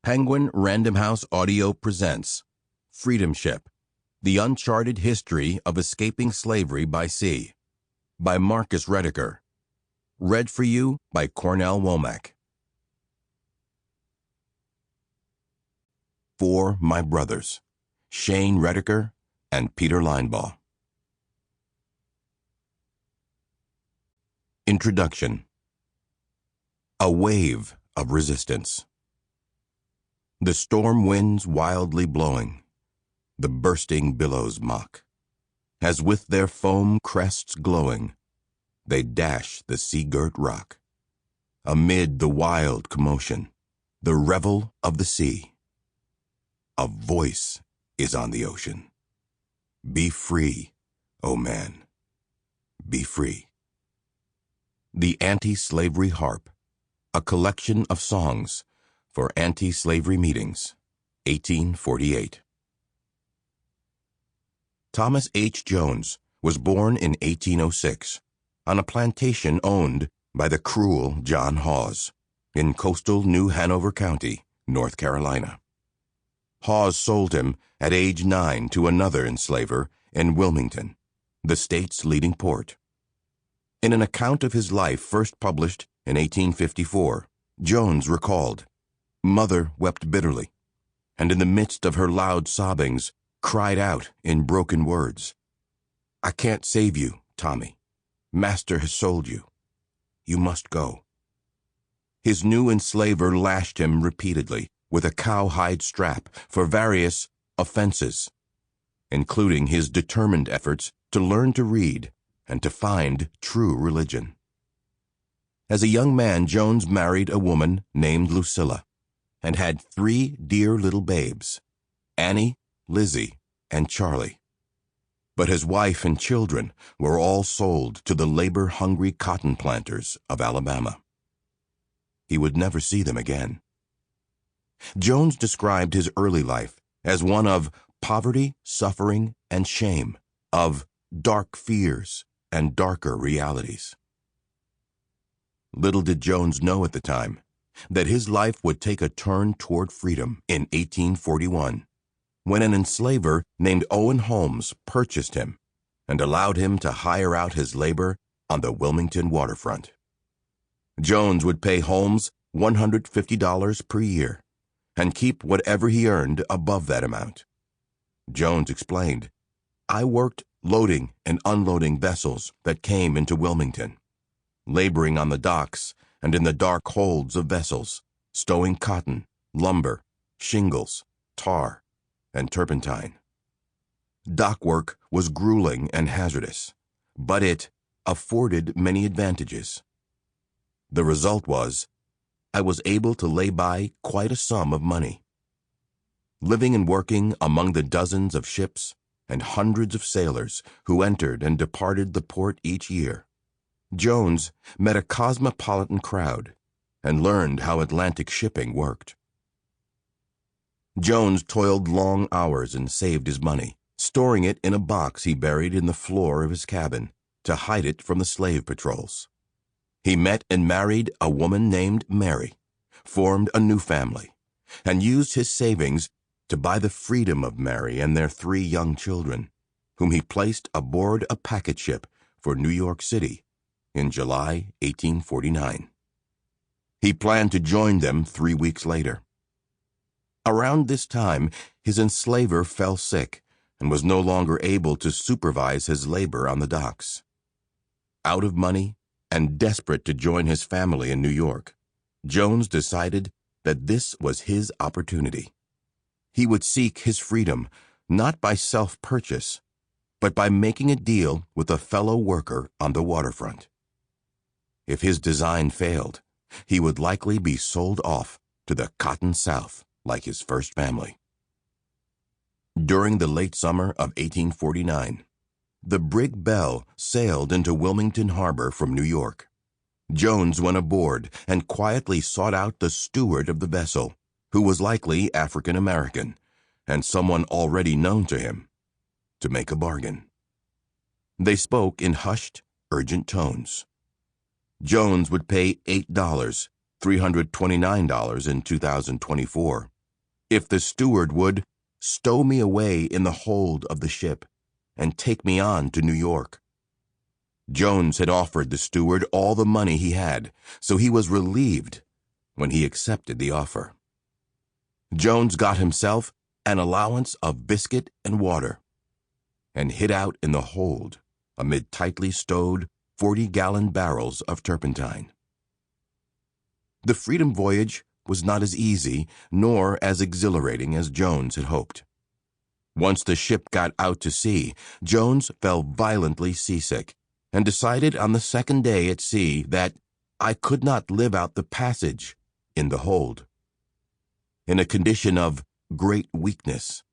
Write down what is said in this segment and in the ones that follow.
Penguin Random House Audio presents Freedom Ship, The Uncharted History of Escaping Slavery by Sea, by Marcus Rediker. Read for you by Cornell Womack. For My Brothers, Shane Rediker and Peter Linebaugh. Introduction. A wave of resistance. The storm winds wildly blowing, the bursting billows mock, as with their foam crests glowing, they dash the sea-girt rock. Amid the wild commotion, the revel of the sea, a voice is on the ocean. Be free, O man, be free. The Anti-Slavery Harp, a collection of songs for anti-slavery meetings, 1848. Thomas H. Jones was born in 1806 on a plantation owned by the cruel John Hawes in coastal New Hanover County, North Carolina. Hawes sold him at age 9 to another enslaver in Wilmington, the state's leading port. In an account of his life first published in 1854, Jones recalled, "Mother wept bitterly, and in the midst of her loud sobbings, cried out in broken words, 'I can't save you, Tommy. Master has sold you. You must go.' His new enslaver lashed him repeatedly with a cowhide strap for various offenses, including his determined efforts to learn to read and to find true religion. As a young man, Jones married a woman named Lucilla and had 3 dear little babes, Annie, Lizzie, and Charlie. But his wife and children were all sold to the labor-hungry cotton planters of Alabama. He would never see them again. Jones described his early life as one of poverty, suffering, and shame, of dark fears and darker realities. Little did Jones know at the time that his life would take a turn toward freedom in 1841, when an enslaver named Owen Holmes purchased him and allowed him to hire out his labor on the Wilmington waterfront. Jones would pay Holmes $150 per year and keep whatever he earned above that amount. Jones explained, "I worked loading and unloading vessels that came into Wilmington, laboring on the docks and in the dark holds of vessels, stowing cotton, lumber, shingles, tar, and turpentine. Dock work was grueling and hazardous, but it afforded many advantages. The result was, I was able to lay by quite a sum of money. Living and working among the dozens of ships and hundreds of sailors who entered and departed the port each year, Jones met a cosmopolitan crowd and learned how Atlantic shipping worked. Jones toiled long hours and saved his money, storing it in a box he buried in the floor of his cabin to hide it from the slave patrols. He met and married a woman named Mary, formed a new family, and used his savings to buy the freedom of Mary and their 3 young children, whom he placed aboard a packet ship for New York City in July 1849. He planned to join them 3 weeks later. Around this time, his enslaver fell sick and was no longer able to supervise his labor on the docks. Out of money and desperate to join his family in New York, Jones decided that this was his opportunity. He would seek his freedom not by self-purchase, but by making a deal with a fellow worker on the waterfront. If his design failed, he would likely be sold off to the Cotton South like his first family. During the late summer of 1849, the brig Belle sailed into Wilmington Harbor from New York. Jones went aboard and quietly sought out the steward of the vessel, who was likely African American and someone already known to him, to make a bargain. They spoke in hushed, urgent tones. Jones would pay $8, $329 in 2024, if the steward would stow me away in the hold of the ship and take me on to New York. Jones had offered the steward all the money he had, so he was relieved when he accepted the offer. Jones got himself an allowance of biscuit and water and hid out in the hold amid tightly stowed 40-gallon barrels of turpentine. The freedom voyage was not as easy nor as exhilarating as Jones had hoped. Once the ship got out to sea, Jones fell violently seasick and decided on the second day at sea that I could not live out the passage in the hold. In a condition of great weakness,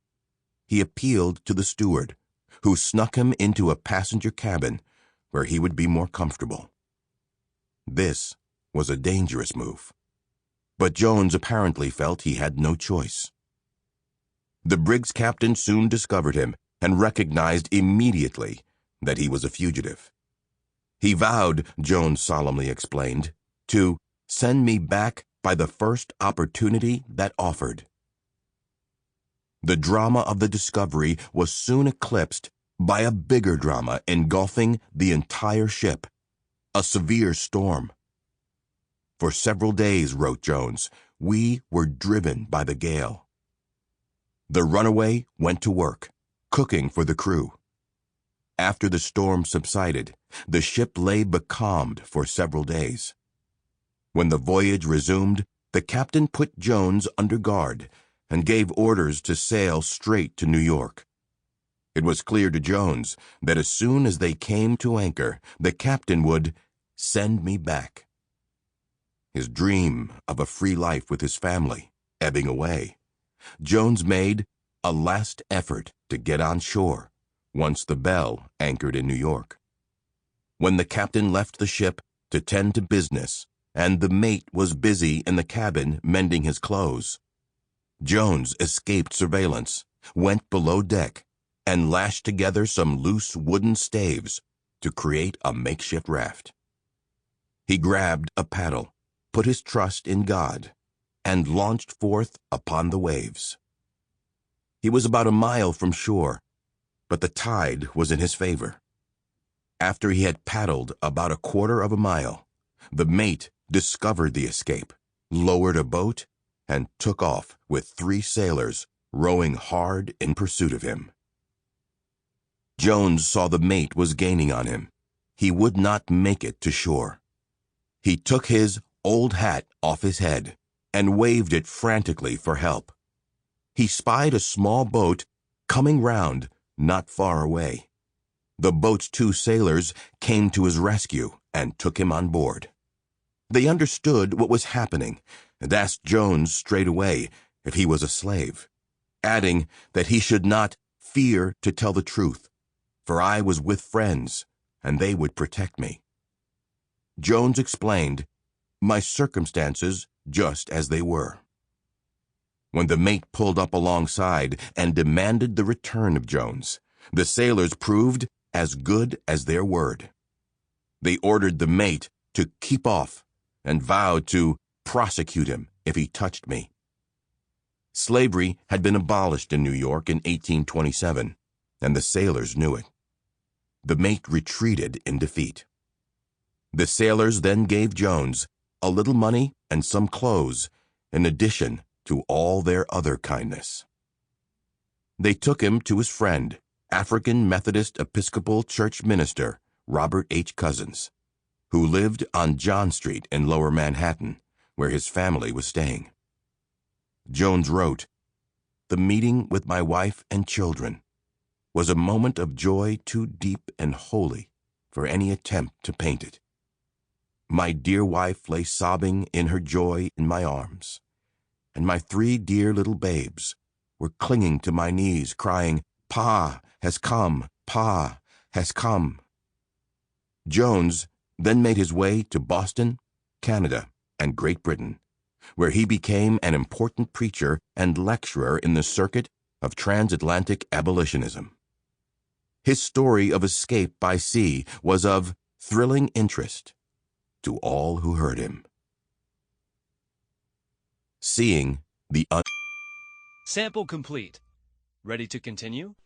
he appealed to the steward, who snuck him into a passenger cabin where he would be more comfortable. This was a dangerous move, but Jones apparently felt he had no choice. The brig's captain soon discovered him and recognized immediately that he was a fugitive. He vowed, Jones solemnly explained, to send me back by the first opportunity that offered. The drama of the discovery was soon eclipsed by a bigger drama engulfing the entire ship, a severe storm. For several days, wrote Jones, we were driven by the gale. The runaway went to work, cooking for the crew. After the storm subsided, the ship lay becalmed for several days. When the voyage resumed, the captain put Jones under guard and gave orders to sail straight to New York. It was clear to Jones that as soon as they came to anchor, the captain would send me back. His dream of a free life with his family ebbing away, Jones made a last effort to get on shore once the Belle anchored in New York. When the captain left the ship to tend to business and the mate was busy in the cabin mending his clothes, Jones escaped surveillance, went below deck, and lashed together some loose wooden staves to create a makeshift raft. He grabbed a paddle, put his trust in God, and launched forth upon the waves. He was about a mile from shore, but the tide was in his favor. After he had paddled about a quarter of a mile, the mate discovered the escape, lowered a boat, and took off with 3 sailors rowing hard in pursuit of him. Jones saw the mate was gaining on him. He would not make it to shore. He took his old hat off his head and waved it frantically for help. He spied a small boat coming round not far away. The boat's 2 sailors came to his rescue and took him on board. They understood what was happening and asked Jones straight away if he was a slave, adding that he should not fear to tell the truth, for I was with friends and they would protect me. Jones explained my circumstances just as they were. When the mate pulled up alongside and demanded the return of Jones, the sailors proved as good as their word. They ordered the mate to keep off and vowed to prosecute him if he touched me. Slavery had been abolished in New York in 1827, and the sailors knew it. The mate retreated in defeat. The sailors then gave Jones a little money and some clothes, in addition to all their other kindness. They took him to his friend, African Methodist Episcopal Church minister Robert H. Cousins, who lived on John Street in Lower Manhattan, where his family was staying. Jones wrote, "The meeting with my wife and children was a moment of joy too deep and holy for any attempt to paint it. My dear wife lay sobbing in her joy in my arms, and my 3 dear little babes were clinging to my knees, crying, 'Pa has come, Pa has come.'" Jones then made his way to Boston, Canada, and Great Britain, where he became an important preacher and lecturer in the circuit of transatlantic abolitionism. His story of escape by sea was of thrilling interest to all who heard him. Seeing the Sample complete. Ready to continue?